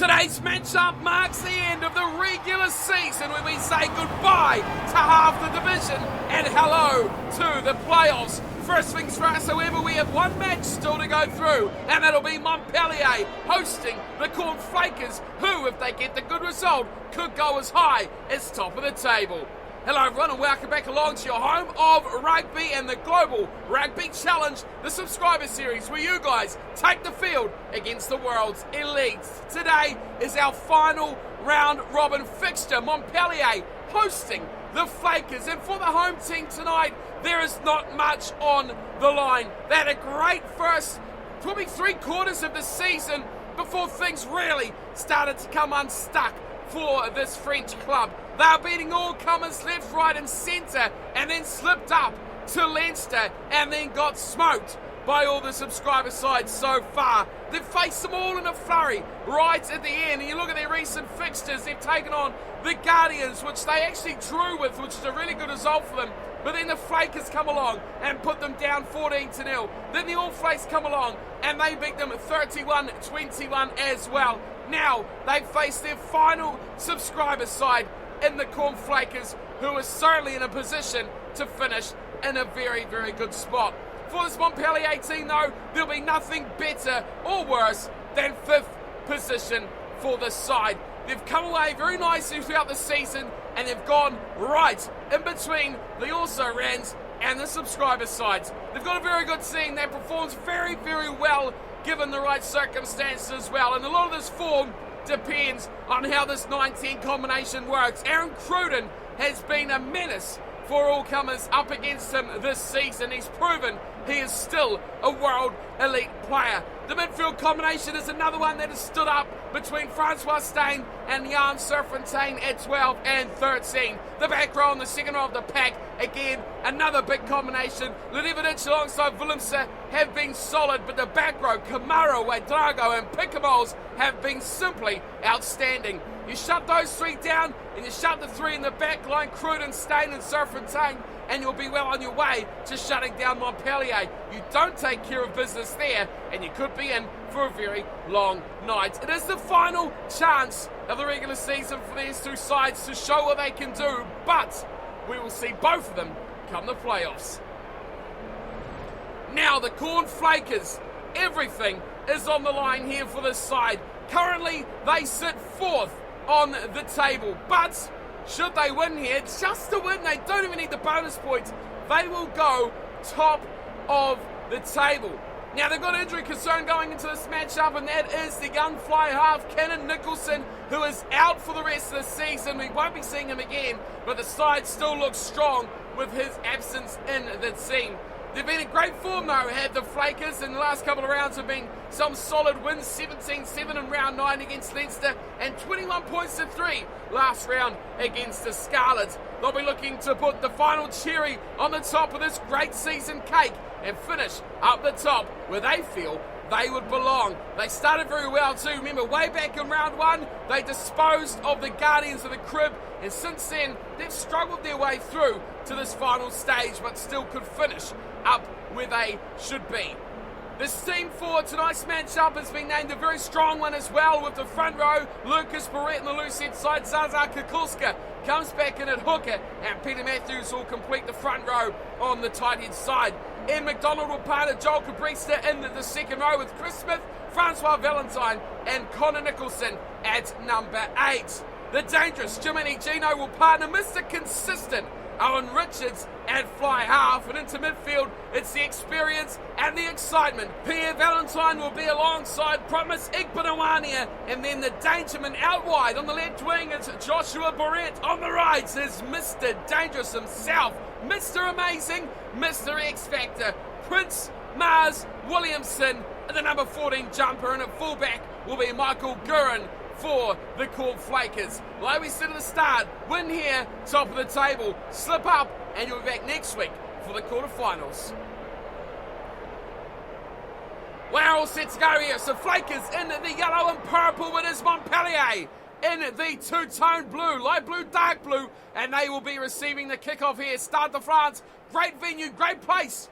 Today's matchup marks the end of the regular season when we say goodbye to half the division and hello to the playoffs. First things first, however, we have one match still to go through, and that'll be Montpellier hosting the Flakers, who, if they get the good result, could go as high as top of the table. Hello everyone and welcome back along to your home of rugby and the Global Rugby Challenge, the subscriber series where you guys take the field against the world's elites. Today is our final round robin fixture, Montpellier hosting the Flakers, and for the home team tonight there is not much on the line. They had a great first probably 3/4 of the season before things really started to come unstuck for this French club. They are beating all comers left, right and centre, and then slipped up to Leinster and then got smoked by all the subscriber sides so far. They've faced them all in a flurry right at the end, and you look at their recent fixtures, they've taken on the Guardians, which they actually drew with, which is a really good result for them. But then the Flakers come along and put them down 14-0. Then the All Flakes come along and they beat them 31-21 as well. Now they face their final subscriber side in the Flakers, who are certainly in a position to finish in a very, very good spot. For this Montpellier team though, there'll be nothing better or worse than 5th position for this side. They've come away very nicely throughout the season, and they've gone right in between the also-rans and the subscriber sides. They've got a very good team that performs very, very well given the right circumstances as well, and a lot of this form depends on how this 9-10 combination works. Aaron Cruden has been a menace for all comers up against him this season. He's proven he is still a world elite player. The midfield combination is another one that has stood up between Francois Steyn and Jan Serfontein at 12 and 13. The back row and the second row of the pack, again, another big combination. Ledevich alongside Willemse have been solid, but the back row, Kamara, Wadrago and Pickamoles have been simply outstanding. You shut those three down and you shut the three in the back line, Cruden, Steyn and Serfontein, and you'll be well on your way to shutting down Montpellier. You don't take care of business there, and you could be in for a very long night. It is the final chance of the regular season for these two sides to show what they can do, but we will see both of them come the playoffs. Now the Flakers, everything is on the line here for this side. Currently they sit 4th on the table, but should they win here, just to win, they don't even need the bonus points, they will go top of the table. Now they've got injury concern going into this matchup, and that is the young fly half, Kenan Nicholson, who is out for the rest of the season. We won't be seeing him again, but the side still looks strong with his absence in the team. They've been in great form though, have the Flakers, and the last couple of rounds have been some solid wins, 17-7 in round 9 against Leinster and 21 points to 3 last round against the Scarlets. They'll be looking to put the final cherry on the top of this great season cake and finish up the top where they feel they would belong. They started very well too. Remember, way back in round 1, they disposed of the Guardians of the Crib, and since then, they've struggled their way through to this final stage, but still could finish up where they should be. This team for tonight's matchup has been named a very strong one as well, with the front row, Lucas Barrett on the loose head side, Zaza Kukulska comes back in at hooker, and Peter Matthews will complete the front row on the tight head side. Ian McDonald will partner Joel Cabrista in the second row with Chris Smith, Francois Valentine and Connor Nicholson at number 8. The dangerous Jiminy Gino will partner Mr. Consistent Owen Richards at fly half, and into midfield it's the experience and the excitement. Pierre Valentine will be alongside Promise Igbenawania, and then the Dangerman out wide on the left wing. It's Joshua Barrett. On the right is Mr. Dangerous himself, Mr. Amazing, Mr. X Factor, Prince Mars Williamson, and the number 14 jumper, and at fullback will be Michael Gurin for the Flakers. Like we said at the start, win here, top of the table, slip up, and you'll be back next week for the quarterfinals. We're all set to go here. So Flakers in the yellow and purple, it is Montpellier in the two-tone blue, light blue, dark blue, and they will be receiving the kickoff here. Stade de France, great venue, great place.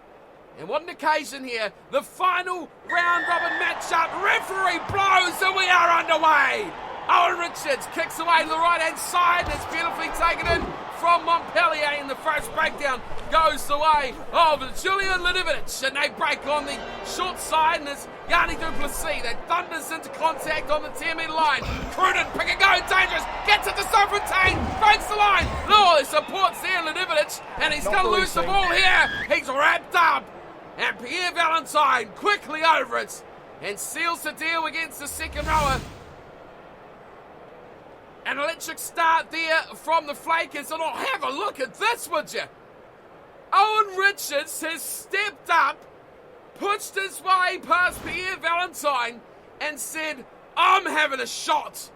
And what an occasion here. The final round-robin matchup. Referee blows and we are underway. Owen Richards kicks away to the right-hand side and it's beautifully taken in from Montpellier in the first breakdown. Goes the way of Julian Ladivic, and they break on the short side, and it's Yanni Duplessis that thunders into contact on the 10-metre line. Cruden, pick and go, dangerous, gets it to Sofontaine, breaks the line. Oh, there's supports there, Ladivic, and he's going to lose the ball here. He's wrapped up, and Pierre Valentine quickly over it and seals the deal against the second rower. An electric start there from the Flakers, and have a look at this, would you? Owen Richards has stepped up, pushed his way past Pierre Valentine, and said, I'm having a shot.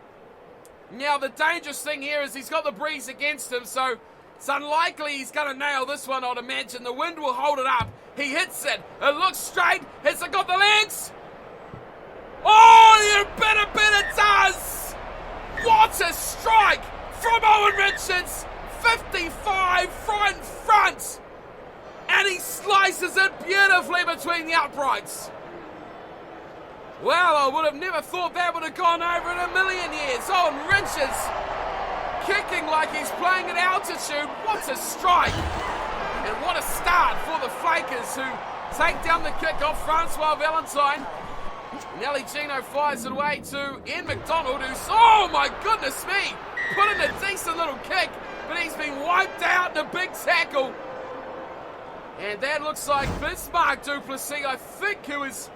Now, the dangerous thing here is he's got the breeze against him, so it's unlikely he's going to nail this one, I'd imagine. The wind will hold it up. He hits it. It looks straight. Has it got the legs? Oh, you better bet it does! What a strike from Owen Richards! 55 front! And he slices it beautifully between the uprights. Well, I would have never thought that would have gone over in a million years. Owen Richards kicking like he's playing at altitude. What a strike! And what a start for the Flakers, who take down the kick off Francois Valentine. Nelly Gino fires it away to Ian McDonald, who's, oh my goodness me, put in a decent little kick, but he's been wiped out in a big tackle. And that looks like Bismarck Duplessis, I think, who is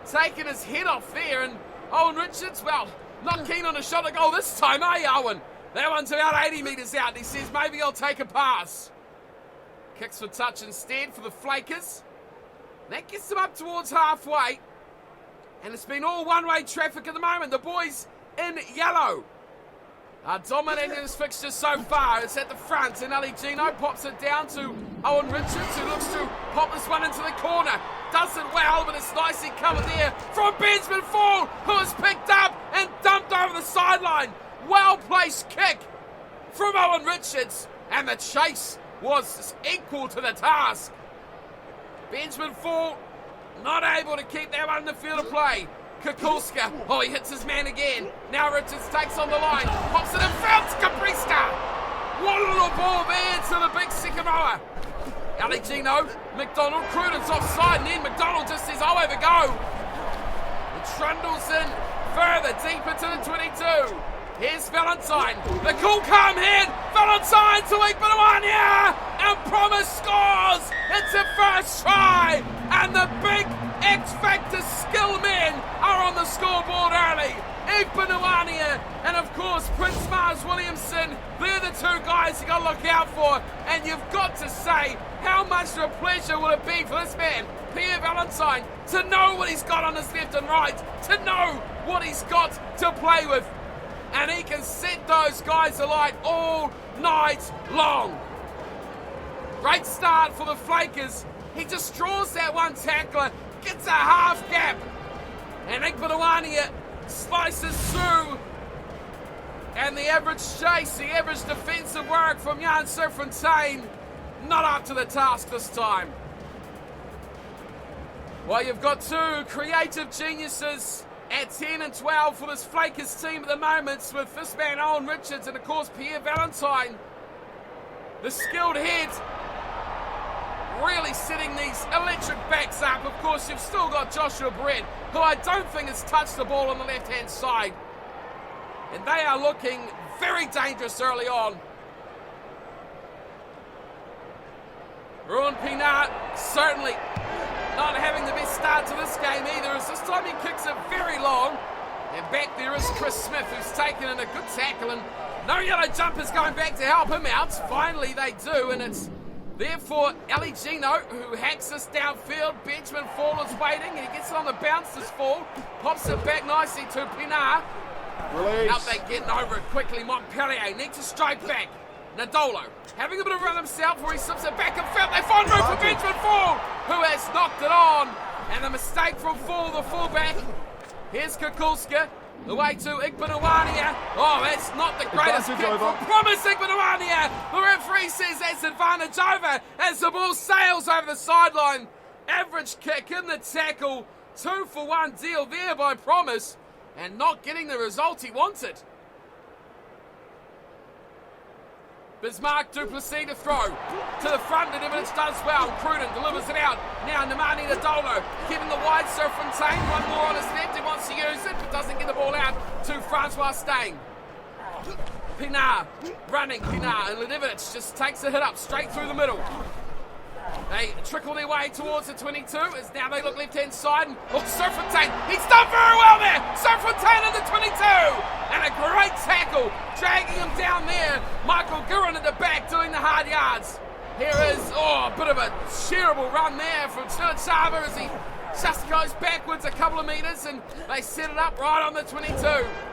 taking his head off there. And Owen Richards, well, not keen on a shot at goal this time, eh, Owen? That one's about 80 metres out, and he says, maybe I'll take a pass. Kicks for touch instead for the Flakers. That gets them up towards halfway. And it's been all one-way traffic at the moment. The boys in yellow are dominating this fixture so far. It's at the front, and Ali Gino pops it down to Owen Richards, who looks to pop this one into the corner. Does it well, but it's nicely covered there from Benjamin Fall, who is picked up and dumped over the sideline. Well-placed kick from Owen Richards, and the chase was equal to the task. Benjamin Fall not able to keep that one in the field of play. Kukulska, oh, he hits his man again. Now Richards takes on the line, pops it in field to Caprista. What a little ball there to the big second rower. Ali Gino, McDonald, Cruden's offside, and then McDonald just says, I'll have a go. It trundles in further, deeper to the 22. Here's Valentine, the cool calm head, Valentine to Igbenawanya, and Promise scores! It's a first try, and the big X-Factor skill men are on the scoreboard early. Igbenawanya and of course Prince Mars Williamson, they're the two guys you got to look out for, and you've got to say, how much of a pleasure will it be for this man, Pierre Valentine, to know what he's got on his left and right, to know what he's got to play with. And he can set those guys alight all night long. Great start for the Flakers. He just draws that one tackler, gets a half gap, and Igbenawanya slices through. And the average chase, the average defensive work from Jan Serfontaine, not up to the task this time. Well, you've got two creative geniuses at 10 and 12 for this Flakers team at the moment, with this man Owen Richards and of course Pierre Valentine, the skilled head, really setting these electric backs up. Of course, you've still got Joshua Brett, who I don't think has touched the ball on the left-hand side, and they are looking very dangerous early on. Ruan Pinard certainly not having the best start to this game either, as this time he kicks it very long. And back there is Chris Smith, who's taken in a good tackle, and no yellow jumpers going back to help him out. Finally they do, and it's therefore Ali Gino, who hacks this downfield. Benjamin Fall is waiting, and he gets it on the bounce, this Fall. Pops it back nicely to Pinard. Release. Out they getting over it quickly. Montpellier needs to strike back. Nadolo having a bit of a run himself, where he slips it back and field. They find room for Benjamin Fall, who has knocked it on. And the mistake from Fall, the fullback. Here's Kukulska, the way to Igbenawanya. Oh, that's not the greatest kick from Promise Igbenawanya. The referee says that's advantage over as the ball sails over the sideline. average kick in the tackle. 2-for-1 deal there by Promise, and not getting the result he wanted. Bismarck Duplessis to throw. To the front, the Dividends does well. Cruden delivers it out. Now Nemani Nadolo giving the wide Sir Fontaine. One more on his left. He wants to use it, but doesn't get the ball out to Francois Stein. Pinar running. Pinar and Ledivic just takes a hit up straight through the middle. They trickle their way towards the 22 as now they look left-hand side. And Sir Fontaine, he's done very well there. Sir Fontaine in the 22. And a great tackle, dragging him down there. Michael Gurin at the back doing the hard yards. Here is, a bit of a shearable run there from Chava as he just goes backwards a couple of metres and they set it up right on the 22.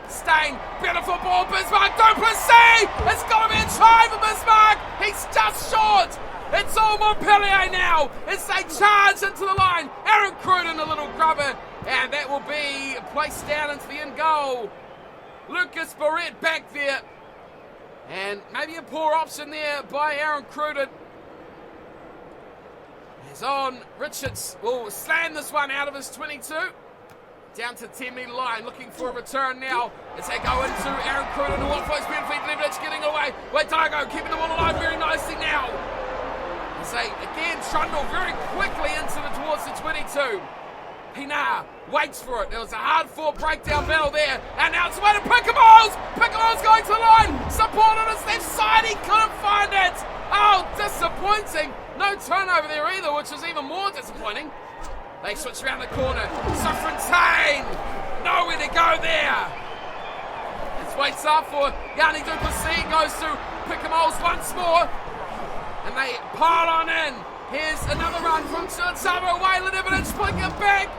Stein, beautiful ball, Bismarck Duplessis! It's got to be a try for Bismarck! He's just short! It's all Montpellier now as they charge into the line. Aaron Cruden, a little grubber, and that will be placed down into the end goal. Lucas Barrett back there, and maybe a poor option there by Aaron Cruden. As on, Richards will slam this one out of his 22. Down to 10-metre line, looking for a return now as they go into Aaron Cruden, who flows beautifully. Leverage getting away. Wadago keeping the ball alive very nicely now. As they again trundle very quickly towards the 22. Pinar waits for it. There was a hard-fought breakdown battle there. And now it's away to Pickamos! Pickamos going to the line! Support on his left side, he couldn't find it! Oh, disappointing! No turnover there either, which is even more disappointing. They switch around the corner. Fontaine! Nowhere to go there! This waits up for Yanni Duplessis, goes to Pickamos once more. And they pile on in. Here's another run from Chava away. Ledivic pulling it back.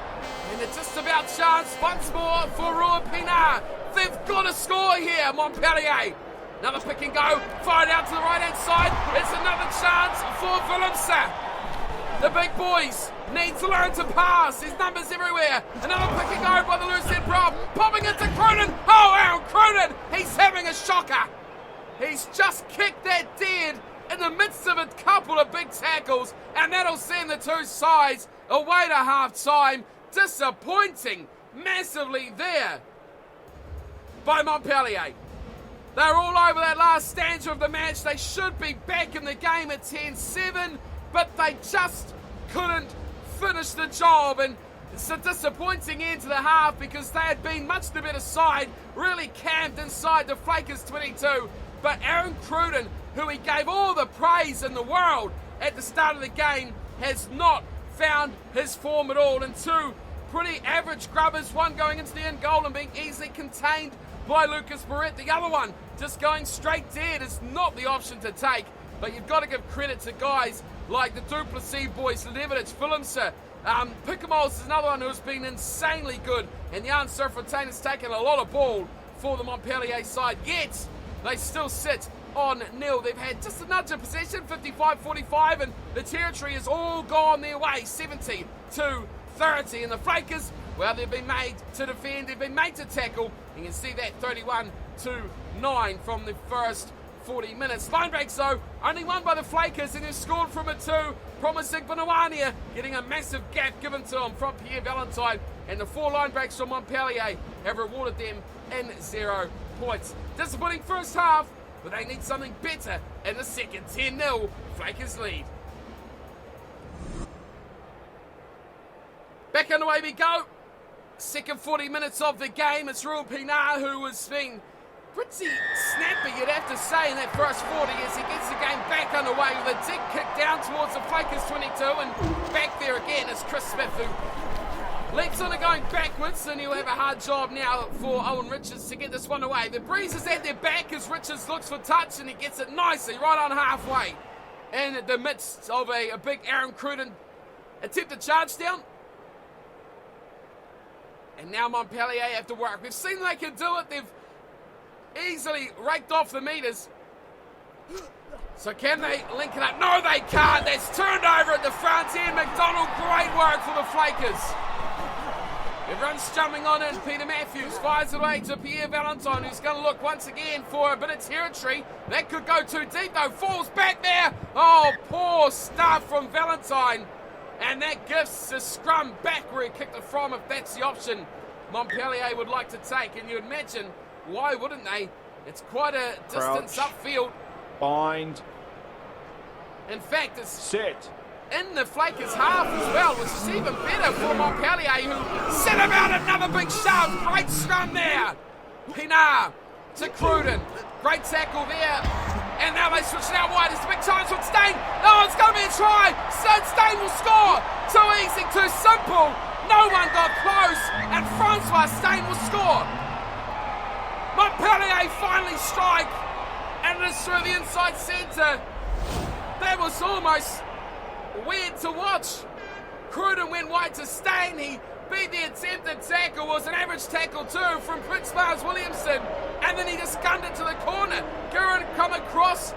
And it's just about chance once more for Rua Pinar. They've got to score here, Montpellier. Another pick and go. Fired out to the right-hand side. It's another chance for Valença. The big boys need to learn to pass. There's numbers everywhere. Another pick and go by the loose head prop. Popping into Cruden. Oh, Aaron Cruden. He's having a shocker. He's just kicked that dead in the midst of a couple of big tackles, and that'll send the two sides away to half-time. Disappointing massively there by Montpellier. They're all over that last stanza of the match. They should be back in the game at 10-7, but they just couldn't finish the job, and it's a disappointing end to the half because they had been much the better side, really camped inside the Flakers 22, but Aaron Cruden, who he gave all the praise in the world at the start of the game, has not found his form at all. And two pretty average grubbers, one going into the end goal and being easily contained by Lucas Barrett. The other one just going straight dead is not the option to take. But you've got to give credit to guys like the Duplessis boys, Leverage, Valença. Pickamos is another one who's been insanely good. And Jan Sir Fontaine has taken a lot of ball for the Montpellier side. Yet they still sit on nil. They've had just a nudge of possession, 55-45, and the territory has all gone their way, 70-30. And the Flakers, well, they've been made to defend, they've been made to tackle. You can see that 31-9 from the first 40 minutes. Line breaks, though, only won by the Flakers, and they've scored from it too. Promising Benawania, getting a massive gap given to him from Pierre Valentine, and the 4 line breaks from Montpellier have rewarded them in 0 points. Disappointing first half, but they need something better in the second. 10-0, Flakers lead. Back underway we go. Second 40 minutes of the game. It's Rua Pinar who has been pretty snappy, you'd have to say, in that first 40 as he gets the game back underway with a dig kick down towards the Flakers 22, and back there again is Chris Smith, who leaps on it going backwards, and he'll have a hard job now for Owen Richards to get this one away. The breeze is at their back as Richards looks for touch, and he gets it nicely right on halfway in the midst of a big Aaron Cruden attempted charge down. And now Montpellier have to work. We've seen they can do it. They've easily raked off the meters. So can they link it up? No, they can't. That's turned over at the front end. McDonald, great work for the Flakers. Everyone's jumping on in. Peter Matthews fires it away to Pierre Valentine, who's going to look once again for a bit of territory. That could go too deep, though. Falls back there. Oh, poor stuff from Valentine. And that gives the scrum back where he kicked it from, if that's the option Montpellier would like to take. And you'd imagine, why wouldn't they? It's quite a distance upfield. Bind. In fact, it's Set. in the Flakers half as well, which is even better for Montpellier, who set about another big shove. Great scrum there. Pinar to Cruden. Great tackle there. And now they switch it out wide. It's a big chance from Stein. Oh, it's going to be a try. Stein will score. Too easy, too simple. No one got close. And Francois Stein will score. Montpellier finally strike. And it is through the inside centre. That was almost weird to watch. Cruden went wide to Stein. He beat the attempted tackle. Was an average tackle too from Prince Mars Williamson. And then he just gunned it to the corner. Gurin come across.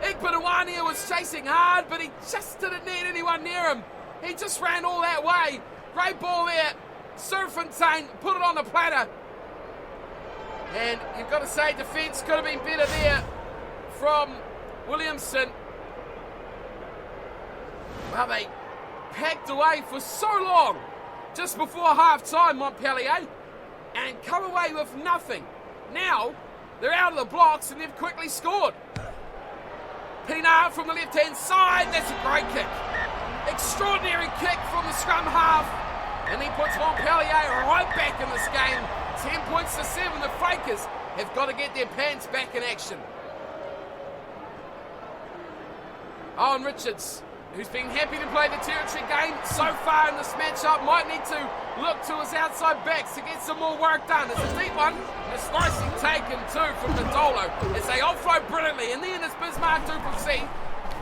Igbenawania was chasing hard, but he just didn't need anyone near him. He just ran all that way. Great ball there. Serfontaine put it on the platter. And you've got to say defence could have been better there from Williamson. Well, they packed away for so long just before half-time, Montpellier, and come away with nothing. Now, they're out of the blocks and they've quickly scored. Pinar from the left-hand side, that's a great kick. Extraordinary kick from the scrum half, and he puts Montpellier right back in this game. 10 points to 7. The Flakers have got to get their pants back in action. Owen Richards, who's been happy to play the territory game so far in this matchup, might need to look to his outside backs to get some more work done. It's a deep one. It's nicely taken too from Nadolo as they offload brilliantly. And then it's Bismarck Duplessis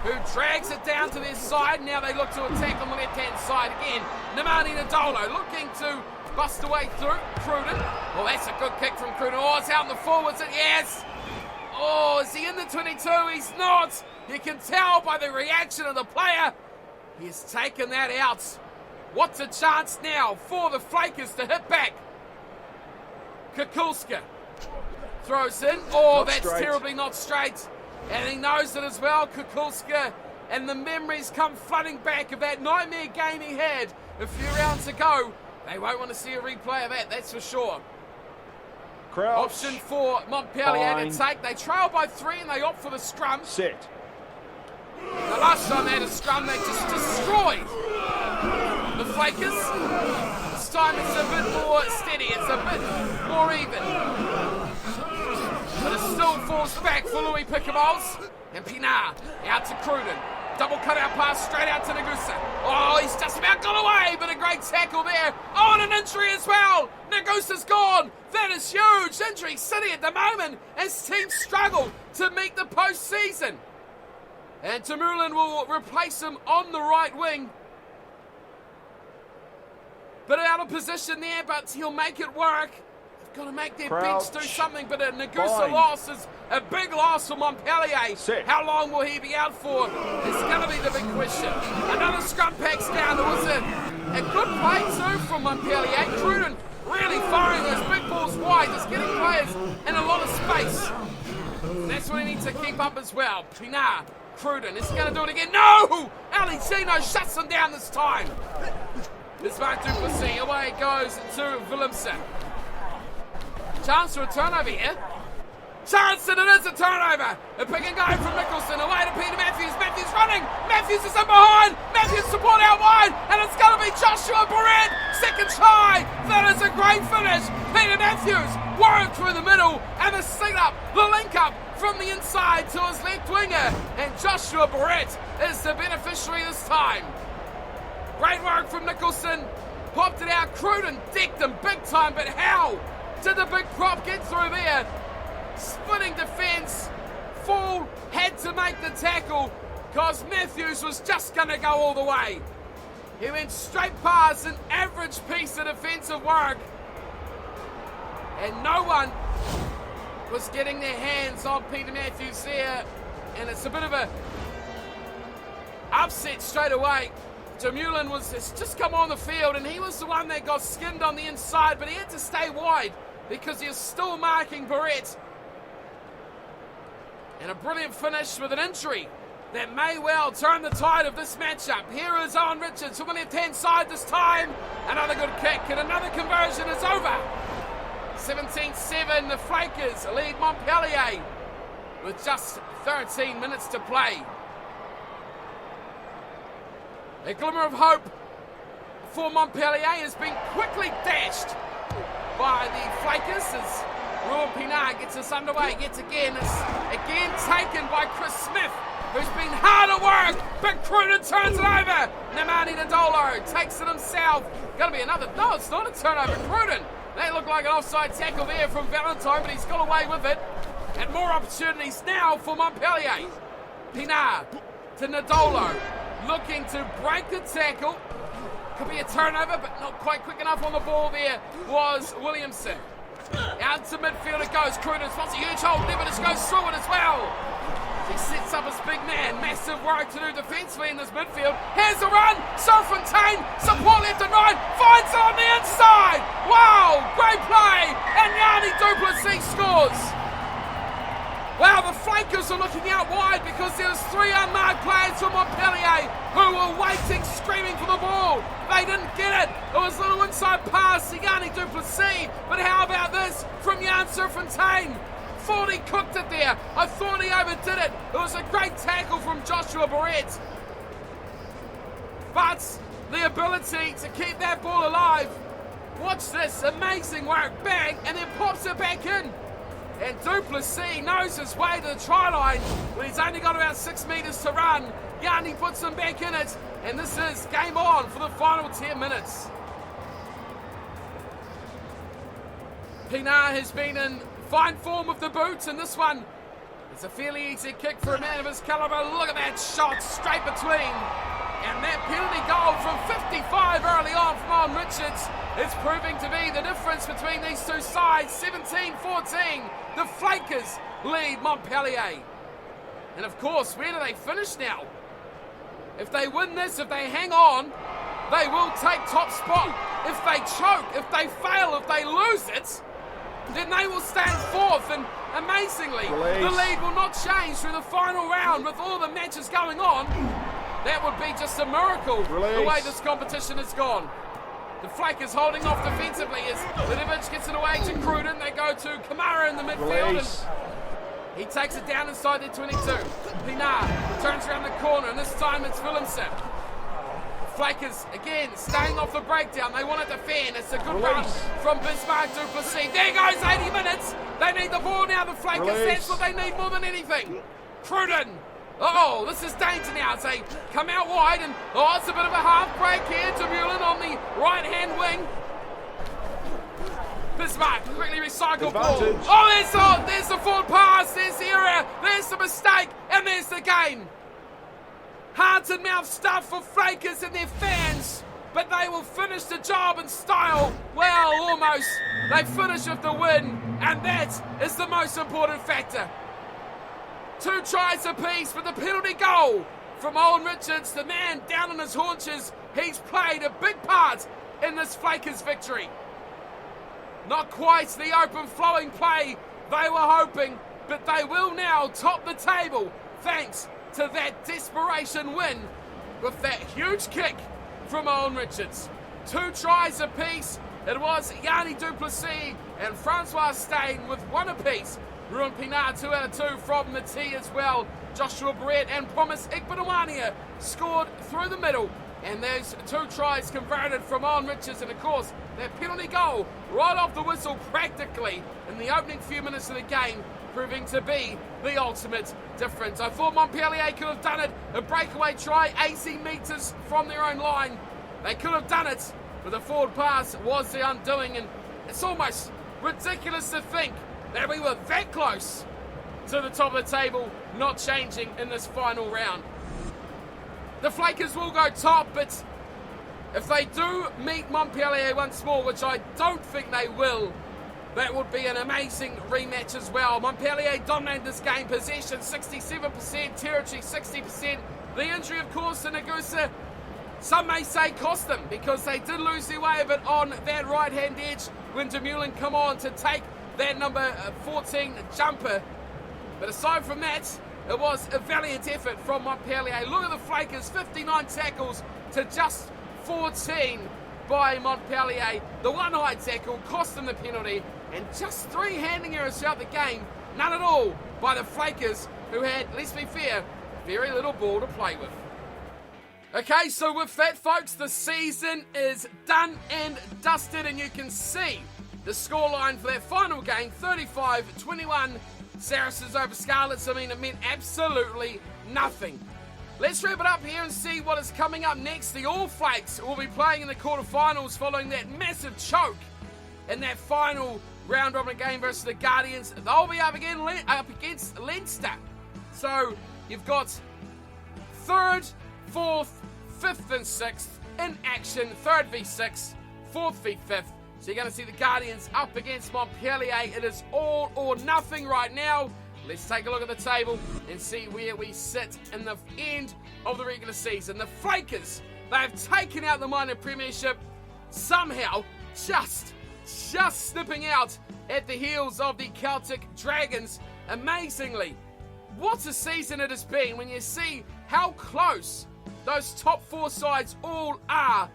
who drags it down to their side. Now they look to attack on the left-hand side again. Nemani Nadolo looking to bust away through Cruden. Oh, that's a good kick from Cruden. Oh, it's out in the forwards. Yes. Oh, is he in the 22? He's not. You can tell by the reaction of the player. He's taken that out. What's a chance now for the Flakers to hit back? Kukulska throws in. Oh, that's terribly not straight. And he knows it as well, Kukulska. And the memories come flooding back of that nightmare game he had a few rounds ago. They won't want to see a replay of that, that's for sure. Crouch. Option for Montpellier to take. They trail by 3 and they opt for the scrum. Set. The last time they had a scrum, they just destroyed the Flakers. This time it's a bit more steady, it's a bit more even. But it still falls back for Louis Picamoles. And Pinar out to Cruden. Double cutout pass straight out to Nagusa. Oh, he's just about got away, but a great tackle there. Oh, and an injury as well. Nagusa's gone. That is huge. Injury city at the moment as teams struggle to meet the postseason. And Tamulan will replace him on the right wing. Bit out of position there, but he'll make it work. They've got to make their bench do something, but a Nagusa loss is a big loss for Montpellier. How long will he be out for? It's going to be the big question. Another scrum packs down. There was a good play too from Montpellier. Cruden really firing those big balls wide, just getting players in a lot of space. That's what he needs to keep up as well. Pinar. Cruden is going to do it again. No! Alicino shuts him down this time. Bismarck Duplessis. Away it goes to Willemsen. Chance for a turnover here. Chance, and it is a turnover. A pick and go from Nicholson. Away to Peter Matthews. Matthews running. Matthews is in behind. Matthews support out wide. And it's going to be Joshua Barrett. Second try. That is a great finish. Peter Matthews worked through the middle. And the setup, the link up from the inside to his left winger. And Joshua Barrett is the beneficiary this time. Great work from Nicholson. Popped it out. Cruden decked him big time. But how did the big prop get through there? Splitting defence. Fall had to make the tackle because Matthews was just going to go all the way. He went straight past an average piece of defensive work. And no one was getting their hands on Peter Matthews there. And it's a bit of a upset straight away. Tamulan has just come on the field and he was the one that got skinned on the inside, but he had to stay wide because he was still marking Barrett. And a brilliant finish with an injury that may well turn the tide of this matchup. Here is Owen Richards from the left-hand side this time. Another good kick and another conversion is over. 17-7, the Flakers lead Montpellier with just 13 minutes to play. A glimmer of hope for Montpellier has been quickly dashed by the Flakers as Ruben Pinard gets us underway yet again. It's again taken by Chris Smith, who's been hard at work, but Cruden turns it over. Nemani Nadolo takes it himself. Gonna be another, no, it's not a turnover. Cruden, they look like an offside tackle there from Valentine, but he's got away with it. And more opportunities now for Montpellier. Pinard to Nadolo, looking to break the tackle. Could be a turnover, but not quite quick enough on the ball there was Williamson. Out to midfield it goes. Cruden spots a huge hole. Nevertheless goes through it as well. He sets up his big man. Massive work to do defensively in this midfield. Here's a run. Fontaine, support left and right. Finds it on the inside. Wow, great play. And Yanni Duplessis scores. Wow, the Flakers are looking out wide because there's 3 unmarked players from Montpellier who were waiting, screaming for the ball. They didn't get it. It was a little inside pass to Yanni Duplessis. But how about this from Jan Fontaine? Thought he cooked it there. I thought he overdid it. It was a great tackle from Joshua Barrett. But the ability to keep that ball alive. Watch this, amazing work. Bang, and then pops it back in. And Duplessis knows his way to the try line, but he's only got about 6 metres to run. Yanni puts him back in it, and this is game on for the final 10 minutes. Pinard has been in fine form with the boots, and this one is a fairly easy kick for a man of his calibre. Look at that shot straight between. And that penalty goal from 55 early on from Owen Richards is proving to be the difference between these two sides. 17-14, the Flakers lead Montpellier. And of course, where do they finish now? If they win this, if they hang on, they will take top spot. If they choke, if they fail, if they lose it, then they will stand fourth. And amazingly, the lead will not change through the final round with all the matches going on. That would be just a miracle, the way this competition has gone. The Flakers holding off defensively as Lidovic gets it away to Cruden. They go to Kamara in the midfield. And he takes it down inside the 22. Pinard turns around the corner, and this time it's Williamson. Flakers, again, staying off the breakdown. They want to defend. It's a good run from Bismarck Duplessis. There goes 80 minutes. They need the ball now, the Flakers. That's what they need more than anything. Cruden. Oh, this is danger now. So they come out wide, and it's a bit of a half break here to Mullen on the right-hand wing. Bismarck quickly recycled ball. Oh, there's the forward pass. There's the error. There's the mistake, and there's the game. Heart and mouth stuff for Flakers and their fans, but they will finish the job in style. Well, almost. They finish with the win, and that is the most important factor. 2 tries apiece, but the penalty goal from Owen Richards, the man down on his haunches. He's played a big part in this Flakers victory. Not quite the open flowing play they were hoping, but they will now top the table thanks to that desperation win with that huge kick from Owen Richards. 2 tries apiece. It was Yanni Duplessis and Francois Steyn with 1 apiece. Ruben Pinard 2 out of 2 from the tee as well. Joshua Barrett and Promise Igbodawania scored through the middle. And there's 2 tries converted from Owen Richards. And of course, that penalty goal right off the whistle practically in the opening few minutes of the game, proving to be the ultimate difference. I thought Montpellier could have done it. A breakaway try, 80 metres from their own line. They could have done it, but the forward pass was the undoing. And it's almost ridiculous to think that we were that close to the top of the table, not changing in this final round. The Flakers will go top, but if they do meet Montpellier once more, which I don't think they will, that would be an amazing rematch as well. Montpellier dominated this game, possession 67%, territory 60%. The injury, of course, to Nagusa, some may say cost them because they did lose their way a bit on that right-hand edge when Demulin come on to take that number 14 jumper. But aside from that, It was a valiant effort from Montpellier. Look at the Flakers, 59 tackles to just 14 by Montpellier. The one high tackle cost them the penalty, and just 3 handling errors throughout the game. None at all by the Flakers, who had, let's be fair, very little ball to play with. Okay, so with that, folks, the season is done and dusted, and you can see the scoreline for that final game, 35-21, Saracens over Scarlets. I mean, it meant absolutely nothing. Let's wrap it up here and see what is coming up next. The All Flakes will be playing in the quarterfinals following that massive choke in that final round robin game versus the Guardians. They'll be up against Leinster. So you've got 3rd, 4th, 5th and 6th in action. 3rd v 6th, 4th v 5th. So you're going to see the Guardians up against Montpellier. It is all or nothing right now. Let's take a look at the table and see where we sit in the end of the regular season. The Flakers, they've taken out the minor premiership, somehow just snipping out at the heels of the Celtic Dragons. Amazingly, what a season it has been when you see how close those top 4 sides all are,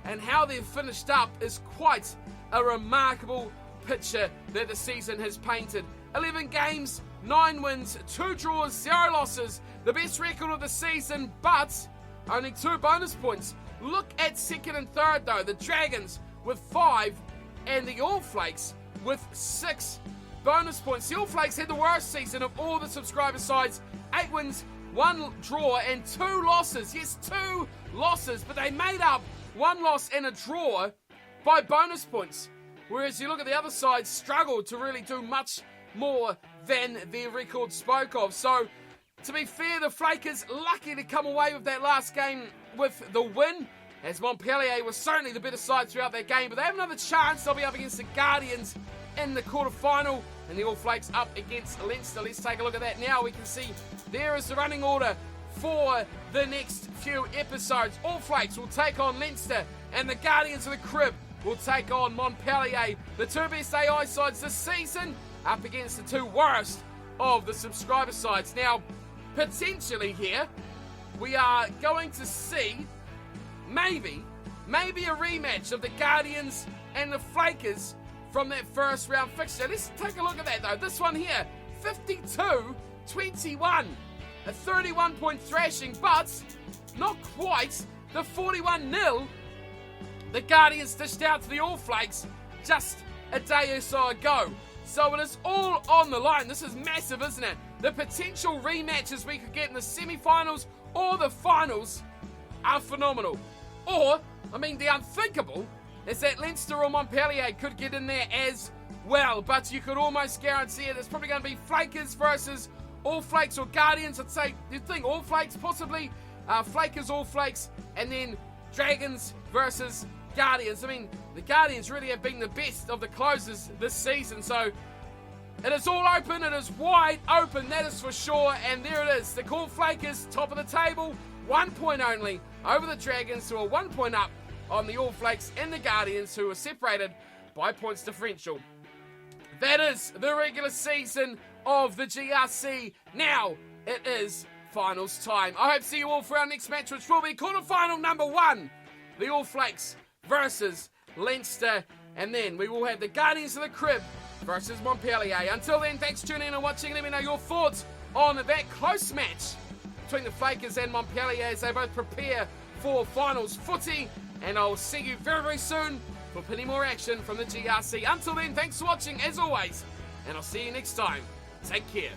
and how they've finished up is quite a remarkable picture that the season has painted. 11 games, 9 wins, 2 draws, 0 losses. The best record of the season, but only 2 bonus points. Look at 2nd and 3rd though. The Dragons with 5 and the All Flakes with 6 bonus points. The All Flakes had the worst season of all the subscriber sides. 8 wins, 1 draw and 2 losses. Yes, 2 losses, but they made up 1 loss and a draw by bonus points. Whereas you look at the other side, struggled to really do much more than their record spoke of. So, to be fair, the Flakers lucky to come away with that last game with the win, as Montpellier was certainly the better side throughout that game. But they have another chance. They'll be up against the Guardians in the quarterfinal, and the All Flakes up against Leinster. Let's take a look at that now. We can see there is the running order for the next few episodes. All Flakes will take on Leinster, and the Guardians of the Crib will take on Montpellier. The 2 best AI sides this season up against the 2 worst of the subscriber sides. Now, potentially here, we are going to see maybe a rematch of the Guardians and the Flakers from that first round fixture. Let's take a look at that though. This one here, 52-21. A 31-point thrashing, but not quite the 41-0 the Guardians dished out to the All Flakes just a day or so ago. So it is all on the line. This is massive, isn't it? The potential rematches we could get in the semi-finals or the finals are phenomenal. Or, I mean, the unthinkable is that Leinster or Montpellier could get in there as well. But you could almost guarantee it. It's probably going to be Flakers versus All Flakes or Guardians. I'd say, you'd think All Flakes possibly, Flakers, All Flakes, and then Dragons versus Guardians. I mean, the Guardians really have been the best of the closers this season, so it is all open, it is wide open, that is for sure, and there it is. The All Flakers, top of the table, 1 point only over the Dragons, who are 1 point up on the All Flakes and the Guardians, who are separated by points differential. That is the regular season of the GRC. Now it is finals time. I hope to see you all for our next match, which will be quarterfinal number 1. The All Flakes versus Leinster, and then we will have the Guardians of the Crib versus Montpellier. Until then, thanks for tuning in and watching. Let me know your thoughts on that close match between the Flakers and Montpellier as they both prepare for finals footy, and I'll see you very, very soon for plenty more action from the GRC. Until then, thanks for watching as always, and I'll see you next time. Take care.